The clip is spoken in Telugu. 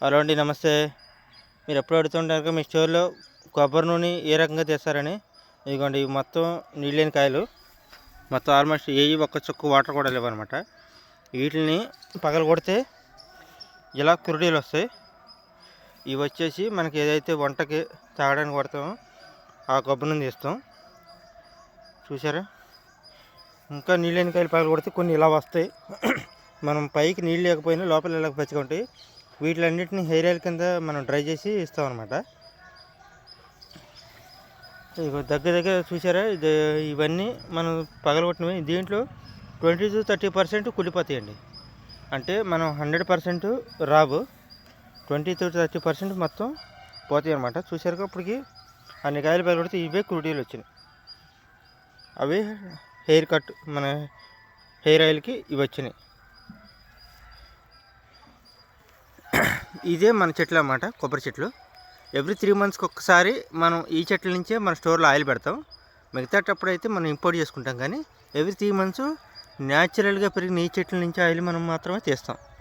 హలో అండి, నమస్తే. మీరు ఎప్పుడు అడుగుతుంటారు మీ స్టోర్లో కొబ్బరి నూనె ఏ రకంగా తెస్తారని. ఇదిగోండి, ఇవి మొత్తం నీళ్ళని కాయలు, మొత్తం ఆల్మోస్ట్ ఏ ఒక్క చుక్క వాటర్ కూడా లేవన్నమాట. వీటిని పగల కొడితే ఇలా కురుడీలు వస్తాయి. ఇవి వచ్చేసి మనకి ఏదైతే వంటకి తాగడానికి కొడతామో ఆ కొబ్బరి నూనె తీస్తాం. చూసారా, ఇంకా నీళ్ళని కాయలు పగల కొడితే కొన్ని ఇలా వస్తాయి. మనం పైకి నీళ్ళు లేకపోయినా లోపల ఇలా పచ్చిగా ఉంటాయి. వీటిలన్నిటిని హెయిర్ ఆయిల్ కింద మనం డ్రై చేసి ఇస్తాం అనమాట. దగ్గర చూసారా, ఇవన్నీ మనం పగలగొట్టినవి. దీంట్లో 20 to 30% కుళ్ళిపోతాయండి. అంటే మనం 100% రావు, 20 to 30% మొత్తం పోతాయి అనమాట. చూసారుగా, ఇప్పటికి అన్ని కాయలు పగలగొడితే ఇవే కురుడీలు వచ్చినాయి. అవి హెయిర్ కట్, మన హెయిర్ ఆయిల్కి ఇవి వచ్చినాయి. ఇదే మన చెట్లు అన్నమాట, కొబ్బరి చెట్లు. ఎవ్రీ 3 monthsకి ఒక్కసారి మనం ఈ చెట్ల నుంచే మన స్టోర్లో ఆయిల్ పెడతాం. మిగతాటప్పుడు అయితే మనం ఇంపోర్ట్ చేసుకుంటాం, కానీ ఎవ్రీ 3 months న్యాచురల్గా పెరిగిన ఈ చెట్ల నుంచి ఆయిల్ మనం మాత్రమే తీస్తాం.